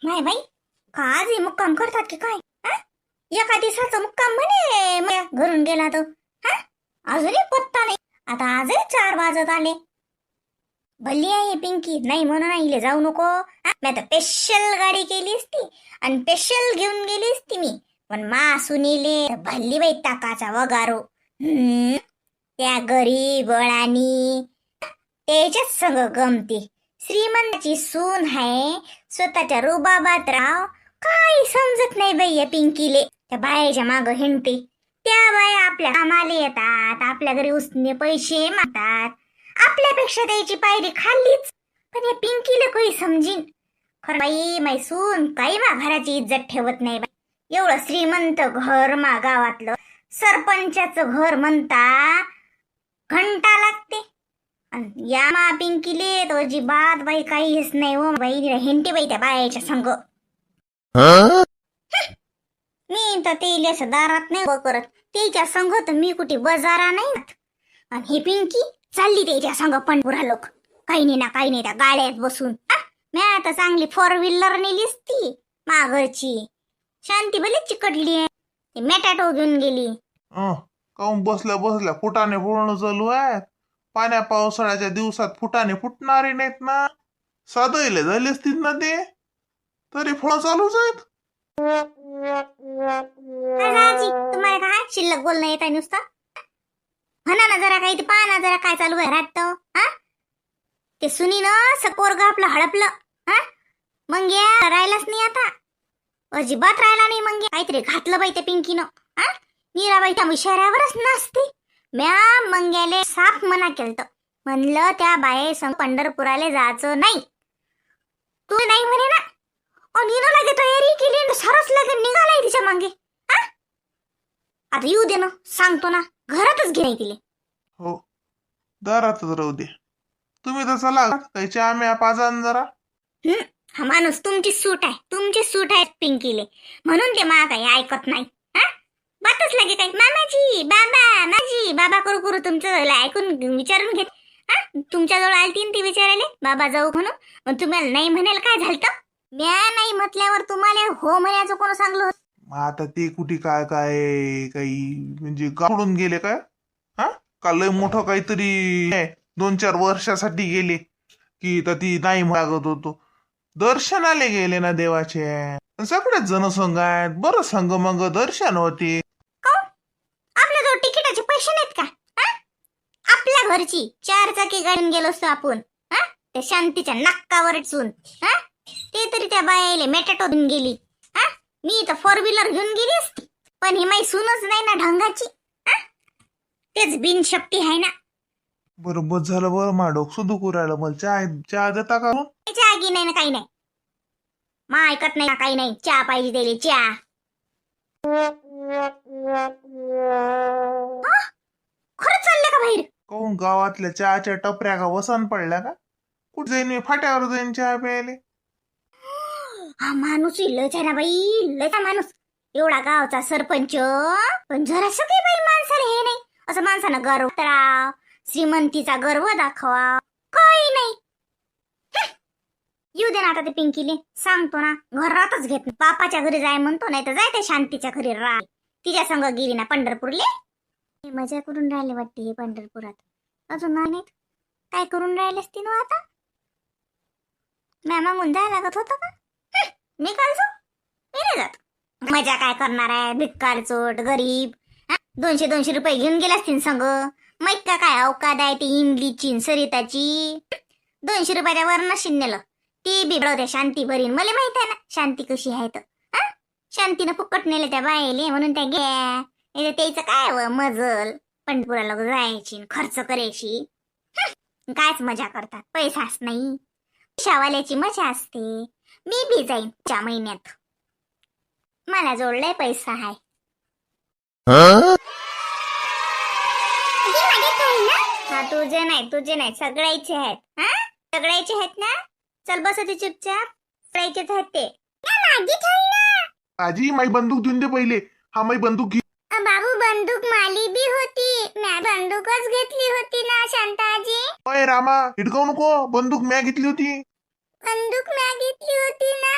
नाही बाई, का आजही मुक्काम करतात की काय? हा? एका दिवसाचा मुक्काम म्हणे माझ्या घरून गेला तो. हा? अजूनही पत्ता नाही. आता आजही 4 वाजत आले. भल्ली आहे पिंकी, नाही म्हणून आईले जाऊ नको. मी आता स्पेशल गाडी केली असती आणि स्पेशल घेऊन गेली असती मी. पण मा सुनीले भल्ली बाई टाकाचा वगारो. त्या गरीब अळानी त्याच्याच संग गमती. श्रीमंताची सून आहे, स्वतःच्या रुबाबात राव. काही समजत नाही बाई या पिंकीले. त्या बायाच्या माग हिंडते. त्या बाया आपल्या कामाला येतात, आपल्या घरी उसने पैसे मागतात. आपल्यापेक्षा त्याची पायरी खाल्लीच. पण या पिंकीला काही समजीन. खरं बाई मै सून काही मा घराची इज्जत ठेवत नाही बाई. एवढं श्रीमंत घर मा गावातलं सरपंचाचं घर म्हणता घंटा लागते. या मा पिंकीले तो अजिबात बाई काहीच नाही हो बाई. हिंटी बाई त्या बायाच्या संग. मी तर ते असं दारात नाही उभं करत. त्याच्या संग तर मी कुठे बजारा नाही. आणि ही पिंकी चालली त्याच्या संग पंढपुरा लोक. काही नाही ना काही नाही त्या गाड्यात बसून. मी आता चांगली 4 व्हीलर नेलीस ती माघरची. शांती भले चिकटली आहे, मेटाटो घेऊन गेली. काऊन बसल्या बसल्या फुटाने फोडणं चालू आहेत. पाण्या पावसाळ्याच्या दिवसात फुटाने फुटणारे नाहीत ना. साधले झाले असतील ना ते, तरी फळ चालूच आहेत. राजी तुम्हाला काय शिल्लक बोलणं येत आहे नुसतं? म्हणा ना जरा काही, ते पहा ना जरा काय चालू आहे घरात. हा ते सुनी ना सपोरग आपलं हडपलं. हा मग या राहिलाच नाही आता, अजिबात राहिला नाही. मग काहीतरी घातलं बाई त्या पिंकीनं. हा मीराबाई त्या इशाऱ्यावरच नसते. म्या मंग्याले साफ मना केलत. म्हणलं त्या बाये संग पंढरपुराले जायचं नाही. तू नाही म्हणे ना. आणि ना लगे तयारी केली, सरस लगे निघालाय तिच्या मागे. आता येऊ दे ना, सांगतो ना, घरातच घे नाही तिले. हो, दारातच राहू दे. तुम्ही तर चला काही चहा म्या पाजान जरा. हा माणूस तुमची सूट आहे, तुमची सूट आहे पिंकीले, म्हणून ते मा काही ऐकत नाही. बातच लागे काय मामाजी बाबा माझी बाबा करू करू तुमचं ऐकून विचारून घेत. तुमच्याजवळ आलती ती विचारायले बाबा जाऊ म्हणून. मग तुम्हाला नाही म्हणाल काय झालं? म्या नाही म्हटल्यावर तुम्हाला हो म्हणायचं कोण सांगलं? आता ते कुठे काय काय काही म्हणजे गाडून गेले काय? का लय मोठं काहीतरी 2-4 वर्षासाठी गेले की तर ती नाही मागत होतो. दर्शनाले गेले ना देवाचे. सगळेच जण संघ आहेत, बरं संघ मग दर्शन होते. आपल्याजवळ तिकिटाचे पैसे नाहीत का? आपल्या घरची 4 चाकी गाडून गेलो असतो आपण. त्या शांतीच्या नाकावर चून. ते तरी त्या बायाले मेटाटो घेऊन गेली. मी तर 4 व्हीलर घेऊन गेली असती. पण ही माई सूनच नाही ना ढंगाची. तेच बिनशक्ती आहे ना. बरोबर झालं बरं, मा डोकं दुखू राहिलं. मला चहा देता का? चहा गी नाही ना काही नाही. मा ऐकत नाही ना काही नाही. चहा पाहिजे त्याले चहा. खरंच चालले का बाहेर? काऊन गावातल्या चहाच्या टपऱ्या का वसन पडल्या का? कुठे जाईन मी, फाट्यावर जाईन चहा प्यायले. हा माणूस लयच आहे ना बाई, लयचा माणूस. एवढा गावचा सरपंच, पण जरा सगळे बाई माणसाला हे नाही. असं माणसानं गर्व करावा, श्रीमंतीचा गर्व दाखवा, काही नाही. येऊ दे ना आता ते पिंकीले, सांगतो ना घरातच घेत. बापाच्या घरी जाय म्हणतो, नाही तर जाय त्या शांतीच्या घरी राह. तिच्या संग गेली ना पंढरपूरले. मजा करून राहिले वाटते हे पंढरपुरात. अजून नाही काय करून राहिले असती ना आता. म्या मागून जायला लागत होतं का? मी काल जाऊ, मी नाही जात. मजा काय करणार आहे, भिक्कार चोट गरीब. 200-200 रुपये घेऊन गेले असतील संग. माहित का काय अवकाद आहे ती इमलीची सरिताची. 200 रुपयाच्या वर नशीन नेलं. ती बिघडवते शांती भरीन. मला माहित आहे ना शांती कशी आहे तर. शांतीनं फुकट नेले त्या बायले म्हणून त्या घ्या. त्याचं काय मजल पंढरपुराला जायची खर्च करायची. कायच मजा करतात, पैसाच नाही. शावाल्याची मजा असते. मी बी जाईन 4 महिन्यात. मला जोडलाय पैसा आहे. हा तुझे नाही सगळ्याचे आहेत. सगळ्याचे आहेत ना. चल बस ते चुपचाप. सगळ्याचेच आहेत ते. आजी माई बंदूक देऊन दे पहिले. हा माई बंदूक घे. बाबू बंदूक माली बी होती. मी बंदूकच घेतली होती ना शांताजी. ओय रामा हिडकावू नको, बंदूक म्या घेतली होती. बंदूक मी घेतली होती ना.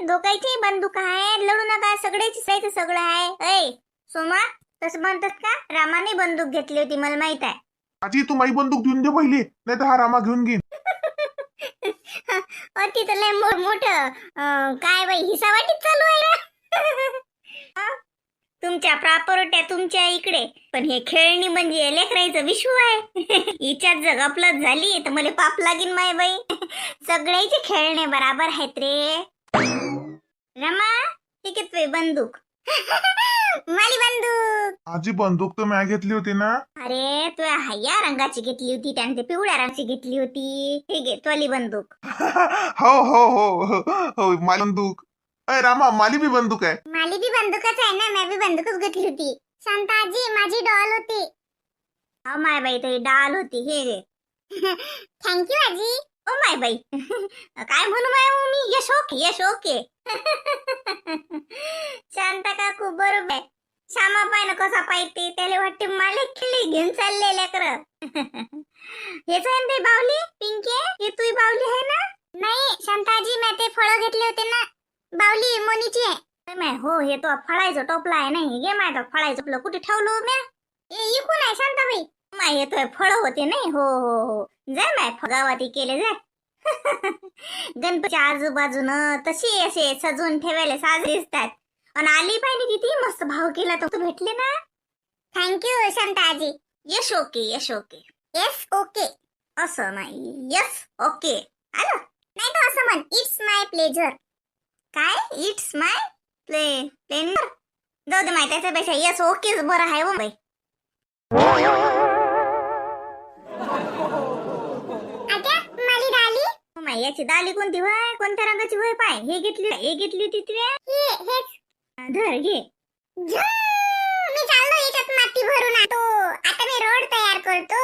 दोघांची बंदूक आहे, लढू नका, सगळ्याची साहित्य सगळं आहे. ऐ सोमा, तसं म्हणतात का? रामाने बंदूक घेतली होती, मला माहित आहे. आजी तू माझी बंदूक देऊन दे पहिले, नाही तर हा रामा घेऊन घेईन. तिथं लय मोठं काय बाई हिसावाटीच चालू आहे ना. तुमच्या प्रॉपर्ट्या तुमच्या इकडे, पण हे खेळणी म्हणजे लेकरायचं विश्व आहे. हिच्यात जर गपलत झाली तर मला पाप लागीन माय बाई. सगळ्याचे खेळणे बराबर आहेत रे. रमा, ठीक आहे बंदूक. माली बंदूक. आजी बंदूक तर मी घेतली होती ना. अरे तू या रंगाची घेतली होती, त्याने ते पिवळ्या रंगाची घेतली होती. ठीक आहे, त्वली बंदूक. हो हो हो हो माली बंदूक. अय रामा, माली बी बंदूक आहे. माली बी बंदूकच आहे ना, मी बी बंदूकच घेतली होती. शांता आजी माझी डॉल होती. हो माय बाई, तरी डॉल होती. हे रे. थँक्यू आजी. ओ माय बाई, काय म्हणू माय मी, यश ओके यश ओके. शांता काकू बरोबर आहे. श्यामा पाय ना कसा पाहिजे, त्याला वाटते मला खेळी घेऊन चालले लेकर. हेच आहे ते बावली पिंके, हे तुही बावली आहे ना? नाही शांताजी, मी ते फळं घेतले होते ना. बावली मोनीची आहे. हो, हे तो फळायचं टोपला आहे. नाही घे माय, फळायचं टोपलं कुठे ठेवलं म्या? इकून आहे शांताबाई. माय हे तो फळ होते नाही. हो हो हो, जाय माय गावात केले जाय. गणपतीच्या आजूबाजूनं तशी असे सजवून ठेवायला साज दिसतात. आणि आली पाहिजे किती मस्त भाव केला तो भेटले ना. थँक्यू शांताजी. यश ओके यश ओके. येस ओके असं नाही, यस ओके आलं नाही तर असं म्हण, इट्स माय प्लेजर. काय इट्स माय प्लेजर? जाऊ दे माहिती, त्याच्यापेक्षा यस ओकेच बरं आहे. हो बाई याची दाली कोणती होय, कोणत्या रंगाची होय? पाय हे घेतली तिथे धर घे. मी चाललो याच्यात माती भरून आणतो. आता मी रोड तयार करतो,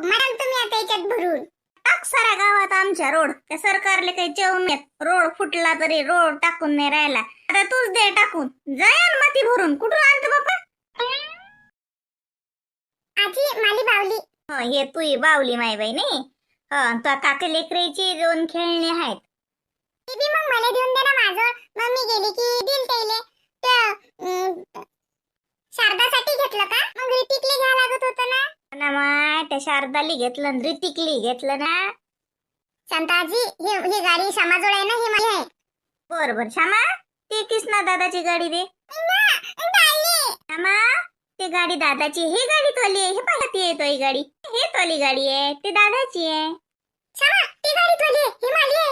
मॅडम तुम्ही आता याच्यात भरून टाक साऱ्या गावात आमच्या रोड. त्या सरकारले काही जेवण रोड फुटला तरी रोड टाकून नाही राहिला. आता तूच दे टाकून, जाय माती भरून. कुठून आणतो बाबा? आजी माली बावली. हो, हे तुही बावली माय बाई नाही. तो काका लेकराची 2 खेळणे आहेत. मग मला देऊन दे ना माझं. मग मी गेली की दिल त्याले. शारदासाठी घेतलं का? मग ऋतिकले घ्या लागत होतं ना. माय त्या शारदाली घेतलं, ऋतिकली घेतलं ना. शांताजी हे गाडी श्यामाजवळ आहे ना, हे माझी आहे. बरोबर श्यामा, ते कृष्णा दादाची गाडी दे. श्यामा, ते गाडी दादाची, हे गाडी तोली आहे. हे पाहती आहे तो गाडी, हे तोली गाडी आहे, ते दादाची आहे. श्यामा, ती गाडी तोली आहे, हे माझी आहे.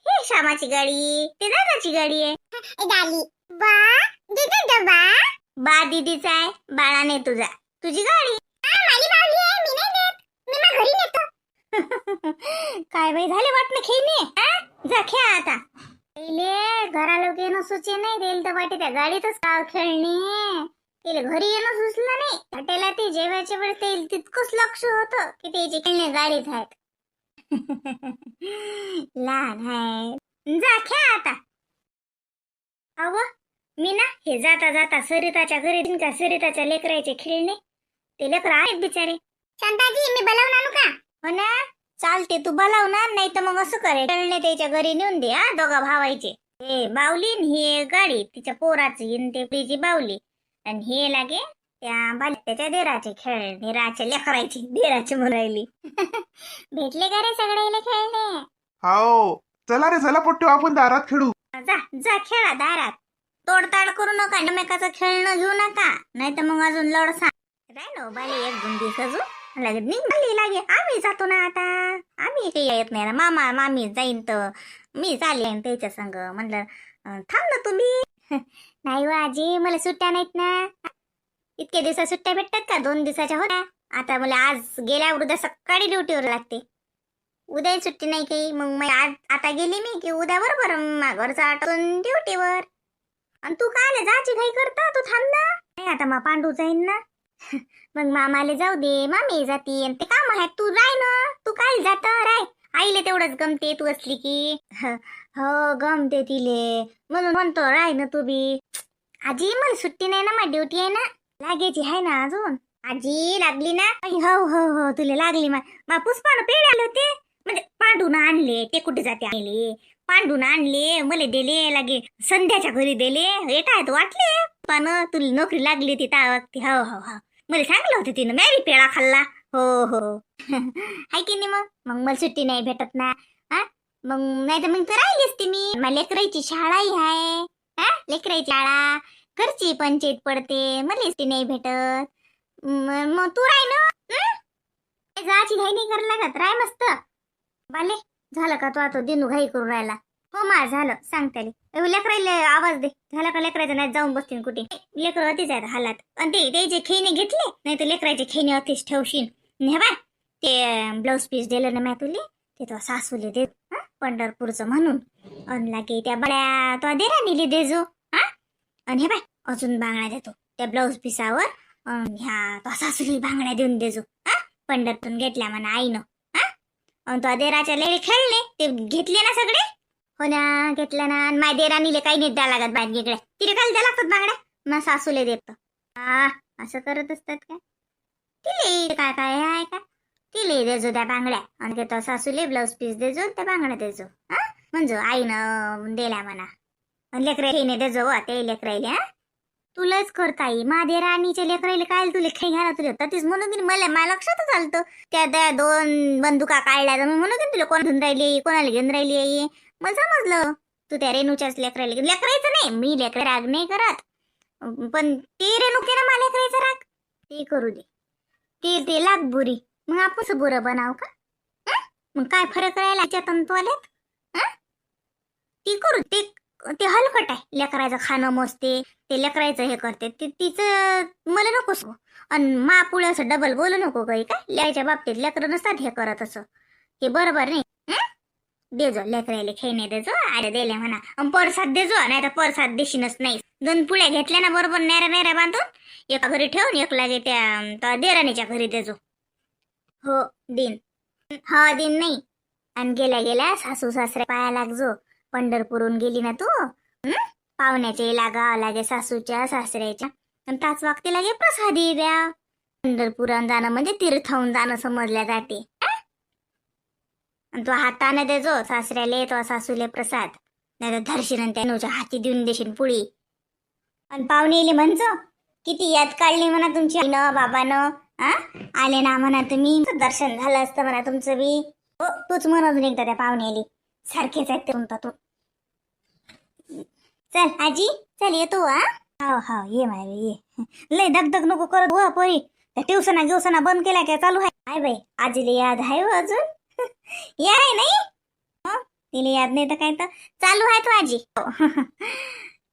हे श्यामाची गाडी, ते दादाची गाडी आहे. गाडी बा दीदी बा बा दीदीचा आहे, बाळाने तुझा, तुझी गाडी. माझी बावली आहे, मी नाही देत, मी मग घरी नेतो. काय बाई झाले वाटणं खेळणे. जा खेळा आता. पहिले घरा लोक येणं सुचे नाही देईल तर वाटे त्या गाडीतच का खेळणे. तिला घरी येणं सुचलं नाही. हॉटेला ते जेवायच्या वेळेस ते तितकंच लक्ष होतं की त्याचे खेळणे गाडीत आहेत. लहान आहे, जा खेळा आता. अव मी ना हे जाता जाता सरिताच्या घरी का सरिताच्या लेकराचे खेळणे, ते लेकर आहेत बिचारे. शांताजी मी बोलावून आणू का? हो ना, चालते तू बोलाव ना, नाही तर मग असं करे खेळणे त्याच्या घरी नेऊन दे. दोघा भावायचे. हे बावली ही गाडी तिच्या पोराची, ते तिची बावली, आणि हे लागे त्या त्याच्या देराचे खेळणे, देराचे लेकरायचे, देराचे म्हणायली. भेटले का रे सगळ्याला खेळणे? हो चला रे, चला पोट्टू आपण दारात खेळू. जा जा खेळा दारात. तोडताड करू नका, एकमेकाचं खेळणं घेऊ नका, नाही तर मग अजून लढसा राहिलो. बाली 1 गुंडी सजू लगेच निघाली लागे. आम्ही जातो ना आता, आम्ही काही येत नाही ना. मामा मामी जाईन तर मी चालेन त्याच्या संग. म्हणलं थांब ना तुम्ही. नाही व आजी, मला सुट्ट्या नाहीत ना. इतक्या दिवसात सुट्ट्या भेटतात का? 2 दिवसाच्या होत्या. आता मला आज गेल्या उद्या सकाळी ड्युटीवर लागते. उद्या सुट्टी नाही काही. मग आज आता गेली मी की उद्या बरोबर घरचा आटून ड्युटीवर. आणि तू काय जायची घाई करता? तू थांब ना. नाही आता मग पांडू जाईन ना. मग मामाले जाऊ दे, मामी जाती, आणि ते काम आहे. तू राय ना, तू काय जात राय. आईले तेवढंच गमते तू असली की. हो गमते तिले, म्हणून म्हणतो राय ना तू बी. आजी मला सुट्टी नाही ना, माझी ड्युटी आहे ना. लागायची आहे ना अजून. आजी लागली ना? हो हो हो तुला लागली. पुष्पानं पेढे आले होते, म्हणजे पांडून आणले. ते कुठे जाते आणले? पांडून आणले मला दिले लागे संध्याच्या घरी दिले येत वाटले पण तुला नोकरी लागली होती त्या वक्ती हो हो हो मला सांगलं होतं तिनं मॅरी पेळा खाल्ला हो हो हाय की नाही मग मला सुट्टी नाही भेटत ना हा मग नाही तर मग तर राहिली असते मी मला लेकरायची शाळाही आहे हा लेकरायची शाळा घरची पंचायत पडते मला सुट्टी नाही भेटत मग तू राही ना जायची घाई नाही करायला लागत राय मस्त बाले झालं का तू आता दिनू घाई करून राहिला हो मा झालं सांग त्याला लेकरायला आवाज दे झाला का लेकरायचं नाही जाऊन बसतील कुठे लेकर अतिच आहेत हालात आणि ते त्याचे खेळणे घेतले नाही तर लेकरायचे खेळणे अतिच ठेवशील ने बाय ते ब्लाऊज पीस दिलं ना मॅ तुले ते तो सासूले दे पंढरपूरचं म्हणून आणि लागे त्या बड्या तो देरानीले देजो हा आणि हे बाय अजून बांगड्या देतो त्या ब्लाऊज पिसावर ह्या तो सासूली बांगड्या देऊन देजो हा पंढरपूर घेतल्या म्हणा आईनं हा आणि तो देराच्या लेळे खेळले ते घेतले ना सगळे हो ना घेतलं ना माय देरानीले काही नाही द्या लागत बाहेर गेगळ्या तिथे काय द्या लागतात बांगड्या मग सासूले देतो हा असं करत असतात का तिले काय काय आहे का तिले देजो त्या बांगड्या आणि तो सासूले ब्लाऊज पीस देजो त्या बांगड्या देजो हा म्हणजे आईनं दिल्या म्हणा लेकरे खेळणे देजो ते लेकरायले हा तुलाच करता येई माझ्या राणीच्या लेकरायला काय तुला काही घ्या तुला तर तीच म्हणून की मला लक्षातच आलतं त्या दोन बंदुका काढल्या तर म्हणून की तुला कोण घेऊन राहिली कोणाला घेऊन राहिली मला समजलं तू त्या रेणूच्याच लेकरायला लेकरायचं नाही मी लेकरा राग नाही करत पण ते रेणू के ना मला लेकरायचं राग ते करू दे ते लाग बुरी मग आपण बुरं बनाव का मग काय फरक राहिला त्याच्या तंतवाल्यात ती करू ते हलकट आहे लेकरायचं खाणं मोजते ते लेकरायचं हे करते तिचं मला नकोस आणि मा पुढे असं डबल बोलू नको काही का लिहायच्या बाबतीत लेकरं नसतात हे करत असं हे बरोबर नाही देजो लेकरायला खेळणे देजो आले दिले म्हणा परसाद देजो नाही तर परसाद देशीनच नाही 2 पुळ्या घेतल्या ना बरोबर नेऱ्या बांधून एका घरी ठेवून एक लागे त्या देराणीच्या घरी देजो हो दिन हा दिन नाही आणि गेल्या सासू सासरे पाया लागजो पंढरपूरून गेली ना तू पाहुण्याचे लागा लागे सासूच्या सासऱ्याच्या आणि त्याच वागते लागे प्रसादी द्या पंढरपुरात जाणं म्हणजे तीर्थाहून जाणं समजल्या जाते तो हाताने देजो सासऱ्याले तो सासूले प्रसाद नाही तर धरशील त्यानुच्या हाती देऊन देशील पुळी आणि पाहुणेले म्हणजो किती याद काढली म्हणा तुमची आईनं बाबानं आले ना म्हणा तुम्ही दर्शन झालं असतं म्हणा तुमचं बी हो तूच म्हणून एकदा त्या पाहुणेली सारखेच आहेत ते म्हणता तू चल आजी चल येतो हो हो ये माय ये लय दगदग नको करत हो पोरी त्या ट्युशना गिवसना बंद केल्या काय चालू आहे काय बाई आजीला याद आहे हो अजून या आहे नाही तिला याद नाही तर काय तर चालू आहे तो आजी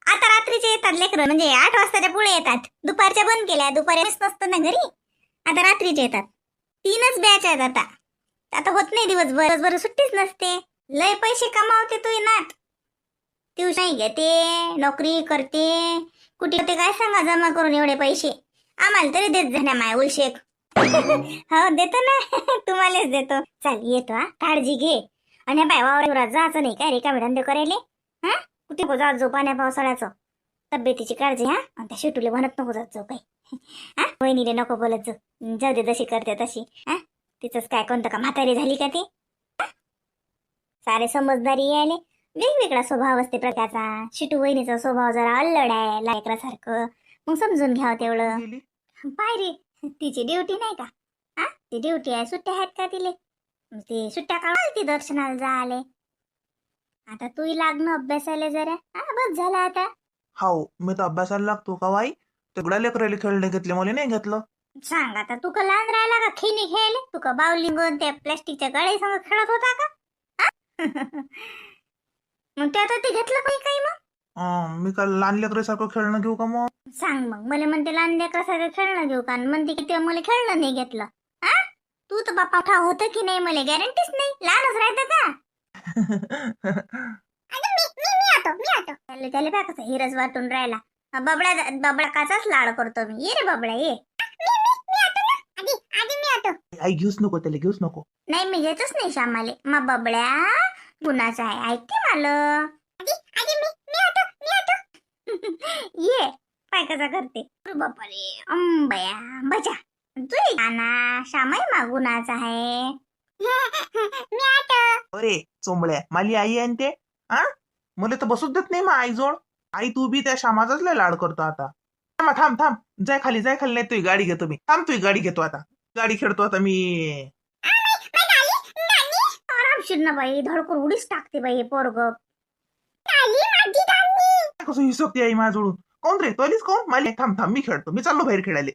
आता रात्रीचे येतात लेकरं म्हणजे 8 वाजताच्या पुढे येतात दुपारच्या बंद केल्या दुपारी नसतं ना घरी आता रात्रीचे येतात 3च बॅच आहेत आता होत नाही दिवसभर सुट्टीच नसते लय पैसे कमावते तू नात ट्युशन घेते नोकरी करते कुठे होते काय सांगा जमा करून एवढे पैसे आम्हाला तरी देत जाण्या माय उलशेक हो देतो ना तुम्हालाच देतो चल येतो काळजी घे आणि बाय वावरात जायचं नाही काय रिकामे धंदे करायले कुठे जात जो पाण्या पावसाळ्याचं तब्येतीची काळजी आणि त्या शेटूले म्हणत नको जात जाऊ काही वहिनीले नको बोलत जाऊ दे जशी करते तशी तिचंच काय कोणतं का म्हातारी झाली का ती सारे समजदारी यायले वेगवेगळा स्वभाव असते प्रकारचा शिटू वहिनीचा स्वभाव जरा अल्लड आहे लायकरासारखं मग समजून घ्यावं तेवढं पाय रे तिची ड्युटी नाही का ती ड्युटी आहे सुट्ट्या आहेत का तिले ते सुट्ट्या काढाल ती दर्शनाला जाले आता तूही लागणं अभ्यासाला जरा बस झाला आता हो मी तर अभ्यासाला लागतो का वाई तेवढ्या लेकराला खेळणे घेतले मला नाही घेतलं सांग आता तू का लहान राहिला का खेळणी खेळले तू का बावलिंग त्या प्लॅस्टिकच्या गाडी संग खेळत होता का मग ते आता ते घेतलं काही मग मी का लहान लेकरासारखं खेळणं घेऊ का मग सांग मग मला म्हणते लहान लेकरासारखं खेळणं घेऊ का म्हणते की ते मला खेळणं नाही घेतलं तू तर बापा ठाव होतं की नाही मला गॅरंटीच नाही लहानच राहतं का त्याला बघ कसं हिरच वाटून राहिला बबडा काचाच लाड करतो मी ये रे बबडा ये आई घेऊच नको त्याला घेऊच नको नाही मी घेतच नाही श्यामाले मग बबड्या गुणाचा आहे ऐकते मला ये पाय कसा करते बापा रे अंबया बजा तुझी गाना श्यामाई मागुनाचा आहे अरे चोंबड्या माली आई आहे ते हा मला तर बसूच देत नाही मग आईजवळ. आई तू बी त्या श्यामाचाच लय लाड करतो आता. थांब थांब जाय खाली नाही तुझी गाडी घेतो मी. थांब तुझी गाडी घेतो आता. गाडी खेळतो आता मी. आरामशीर ना बाई, धडकून उडीच टाकते बाई हे पोरग. कसं हिसकते आई माझ्याजवळून. कोण रे तोलीच कोण मला. थांब थांब मी खेळतो. मी चाललो बाहेर खेळायला.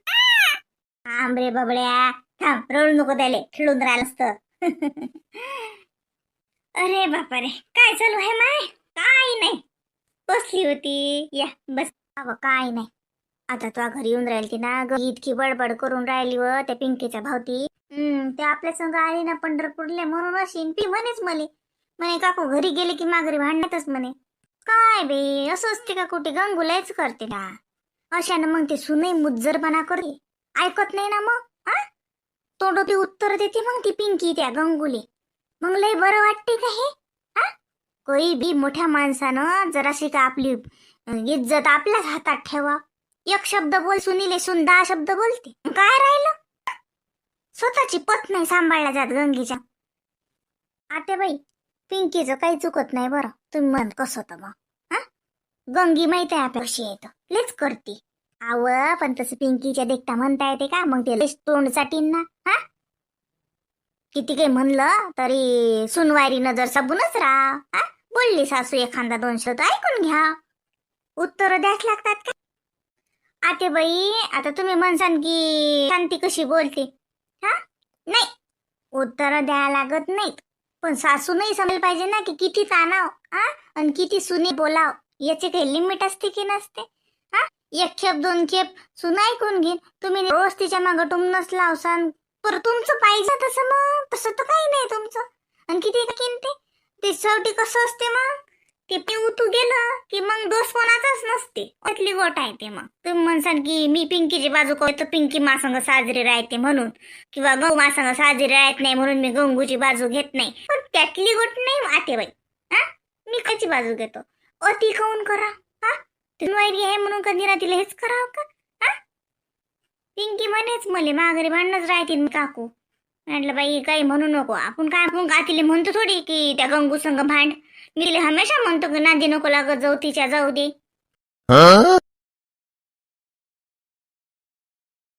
थांब रे बबड्या, थांब, रडू नको त्याले, खेळून राहिलं असतं. अरे बापा रे, काय चालू आहे माय? काय नाही, बसली होती. या बस. अव काय नाही, आता तुझ्या घरी येऊन राहिली ती ना ग, इतकी बडबड करून राहिली व त्या पिंकीच्या भावती. ते आपल्या संग आली ना पंढरपूरले म्हणून अशी पी म्हणेच म्हणे काकू घरी गेले की माघारी भांडणातच म्हणे. काय बे असं असते का कुठे? गंगुलाच करते ना अशानं. मग ते सुनई मुज्जरपणा करते, ऐकत नाही ना मग. हा तोंडोती उत्तर देते मग ती पिंकी त्या गंगुले. मग लय बरं वाटते का हे? हा कोई बी मोठ्या माणसानं जराशी का आपली इज्जत आपल्याच हातात ठेवा. एक शब्द बोल सुनीले सुन 10 शब्द बोलते. काय राहिलं? स्वतःची पत नाही सांभाळल्या जात गंगीच्या. आते बाई पिंकीचं काही चुकत नाही बरं. तुम्ही म्हण कसं होतं मग. हा गंगी माहित आहे आपल्या कशी येतं, लेच करते. आव पण तसं पिंकीच्या देखता म्हणता येते का? मग ते तोंड चाटीन ना. हा किती काही म्हणलं तरी सुनवारीनं जर सबूनच राहा. हा बोलली सासू एखादा 2 शब्द ऐकून घ्या, उत्तर द्याच लागतात का? आते बाई आता तुम्ही म्हणसान की शांती कशी बोलते. हा नाही, उत्तर द्यायला लागत नाहीत, पण सासू नाही समजलं पाहिजे ना की किती ताणाव आणि किती सुनी बोलाव. याचे काही लिमिट असते की नसते. हा 1 खेप 2 खेप सुन ऐकून घेईन. तुम्ही रोज तिच्या मागं टुमनच लावसान. पर तुमचं पाहिजे तसं, मग तसं तर काही नाही तुमचं. आणि किती किनते ते शेवटी कसं असते मग ते पिऊ तू गेलं की मग दोष कोणाचाच नसते. त्यातली गोट आहे ते. मग तुम्ही म्हणसान की मी पिंकीची बाजू करतो, पिंकी मासंग साजरी राहते म्हणून, किंवा गंगू मासंग साजरी राहत नाही म्हणून मी गंगूची बाजू घेत नाही. पण त्यातली गोट नाही आते बाई. हा मी काची बाजू घेतो? अति काऊन करा? हा तुम्ही वाईट आहे म्हणून कधी ना तिला हेच करावं का? हा पिंकी म्हणेच मले माघारी भांडणच राहतील काकू. म्हटलं बाई काही म्हणू नको. आपण का तिला म्हणतो थोडी की त्या गंगू संग भांड. मी हमेशा म्हणतो की नादी नको लागत जाऊ तिच्या, जाऊ दे.